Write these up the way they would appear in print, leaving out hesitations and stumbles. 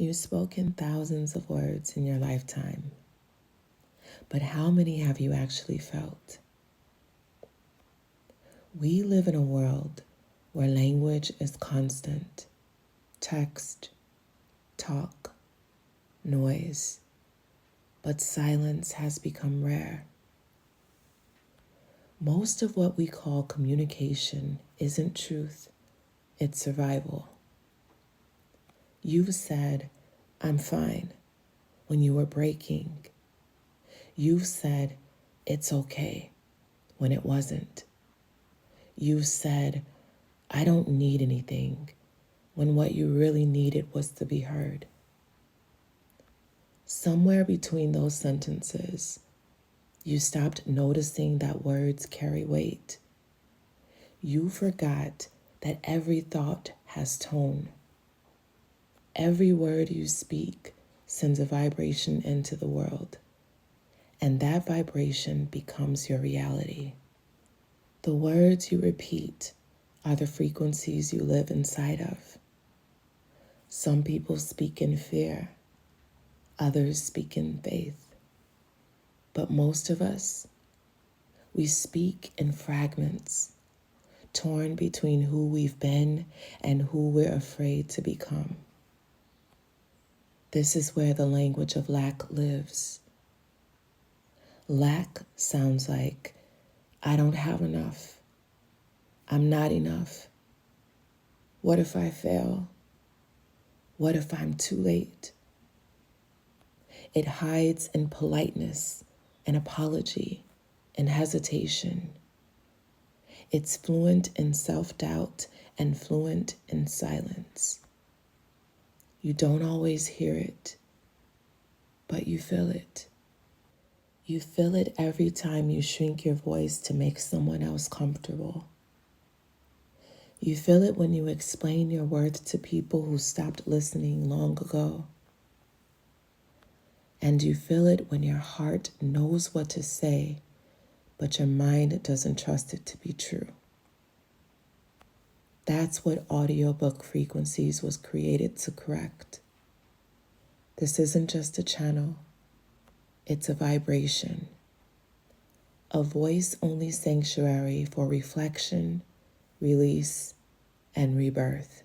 You've spoken thousands of words in your lifetime, but how many have you actually felt? We live in a world where language is constant: text, talk, noise, but silence has become rare. Most of what we call communication isn't truth, it's survival. You've said, "I'm fine," when you were breaking. You've said, "It's okay," when it wasn't. You've said, "I don't need anything," when what you really needed was to be heard. Somewhere between those sentences, you stopped noticing that words carry weight. You forgot that every thought has tone. Every word you speak sends a vibration into the world, and that vibration becomes your reality. The words you repeat are the frequencies you live inside of. Some people speak in fear, others speak in faith. But most of us, we speak in fragments, torn between who we've been and who we're afraid to become. This is where the language of lack lives. Lack sounds like, "I don't have enough. I'm not enough. What if I fail? What if I'm too late?" It hides in politeness and apology and hesitation. It's fluent in self-doubt and fluent in silence. You don't always hear it, but you feel it. You feel it every time you shrink your voice to make someone else comfortable. You feel it when you explain your worth to people who stopped listening long ago. And you feel it when your heart knows what to say, but your mind doesn't trust it to be true. That's what Audiobook Frequencies was created to correct. This isn't just a channel, it's a vibration. A voice-only sanctuary for reflection, release, and rebirth.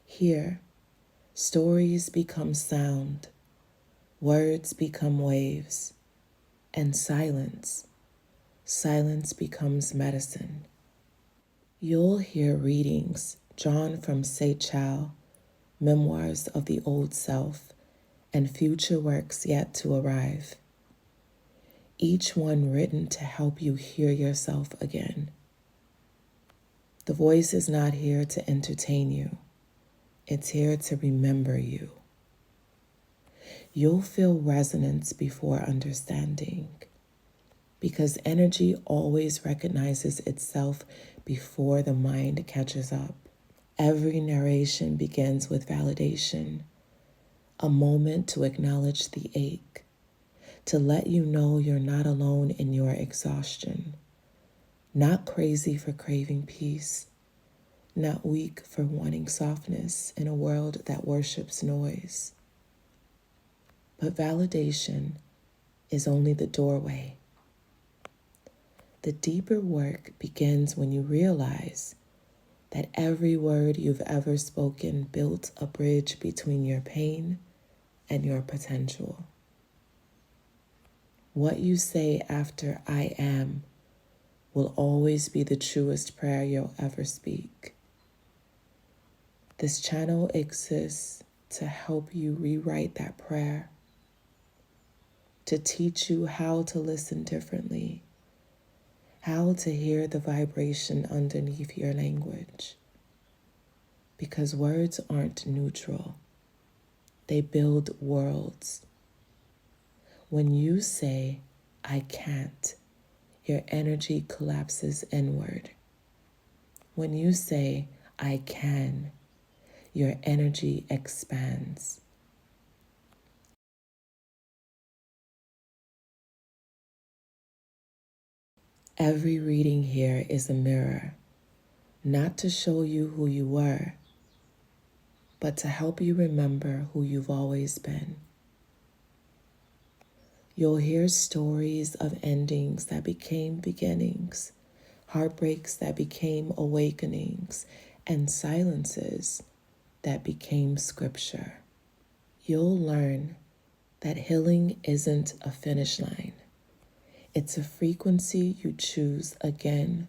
Here, stories become sound, words become waves, and silence becomes medicine. You'll hear readings drawn from Seychelles, Memoirs of the Old Self, and future works yet to arrive. Each one written to help you hear yourself again. The voice is not here to entertain you. It's here to remember you. You'll feel resonance before understanding, because energy always recognizes itself before the mind catches up. Every narration begins with validation, a moment to acknowledge the ache, to let you know you're not alone in your exhaustion, not crazy for craving peace, not weak for wanting softness in a world that worships noise. But validation is only the doorway. The deeper work begins when you realize that every word you've ever spoken built a bridge between your pain and your potential. What you say after "I am" will always be the truest prayer you'll ever speak. This channel exists to help you rewrite that prayer, to teach you how to listen differently, how to hear the vibration underneath your language. Because words aren't neutral, they build worlds. When you say, "I can't," your energy collapses inward. When you say, "I can," your energy expands. Every reading here is a mirror, not to show you who you were, but to help you remember who you've always been. You'll hear stories of endings that became beginnings, heartbreaks that became awakenings, and silences that became scripture. You'll learn that healing isn't a finish line. It's a frequency you choose again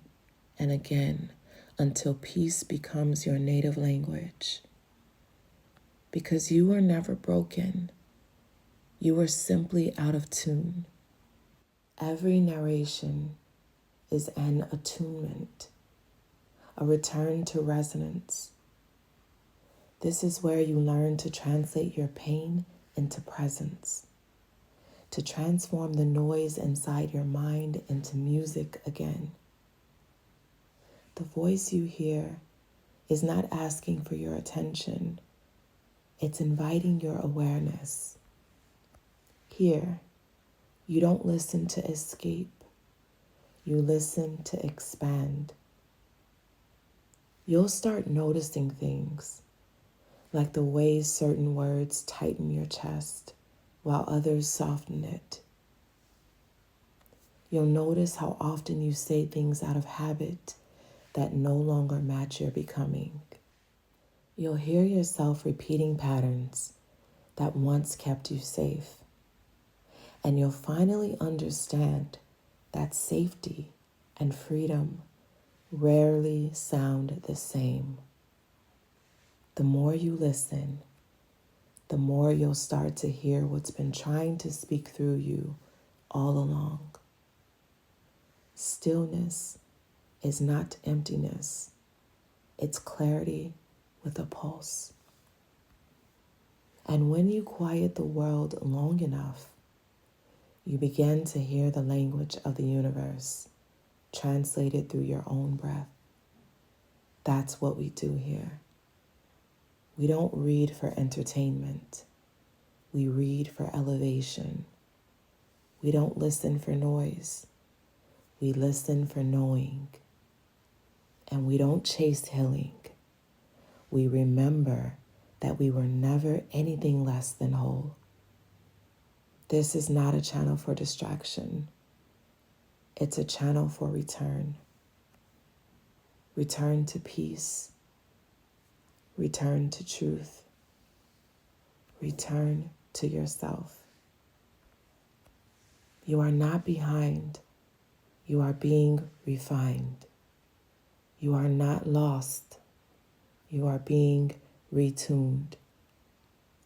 and again until peace becomes your native language. Because you were never broken. You were simply out of tune. Every narration is an attunement, a return to resonance. This is where you learn to translate your pain into presence, to transform the noise inside your mind into music again. The voice you hear is not asking for your attention. It's inviting your awareness. Here, you don't listen to escape. You listen to expand. You'll start noticing things, like the way certain words tighten your chest while others soften it. You'll notice how often you say things out of habit that no longer match your becoming. You'll hear yourself repeating patterns that once kept you safe. And you'll finally understand that safety and freedom rarely sound the same. The more you listen, the more you'll start to hear what's been trying to speak through you all along. Stillness is not emptiness. It's clarity with a pulse. And when you quiet the world long enough, you begin to hear the language of the universe translated through your own breath. That's what we do here. We don't read for entertainment. We read for elevation. We don't listen for noise. We listen for knowing. And we don't chase healing. We remember that we were never anything less than whole. This is not a channel for distraction. It's a channel for return. Return to peace. Return to truth. Return to yourself. You are not behind. You are being refined. You are not lost. You are being retuned.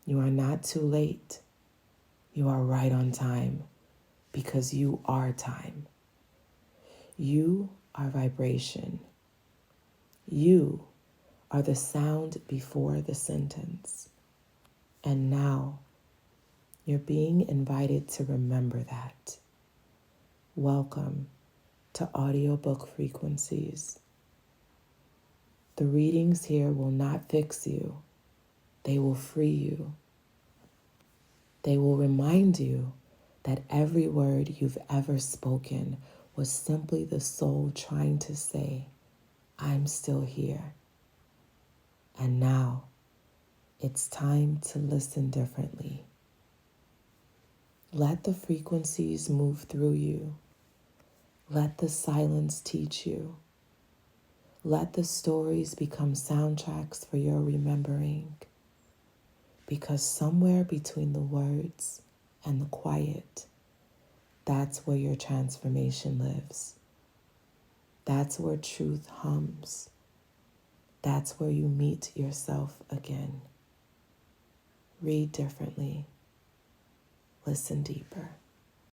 You are not too late. You are right on time because you are time. You are vibration. You are the sound before the sentence. And now you're being invited to remember that. Welcome to Audiobook Frequencies. The readings here will not fix you. They will free you. They will remind you that every word you've ever spoken was simply the soul trying to say, I'm still here. And now it's time to listen differently. Let the frequencies move through you. Let the silence teach you. Let the stories become soundtracks for your remembering. Because somewhere between the words and the quiet, that's where your transformation lives. That's where truth hums. That's where you meet yourself again. Read differently. Listen deeper.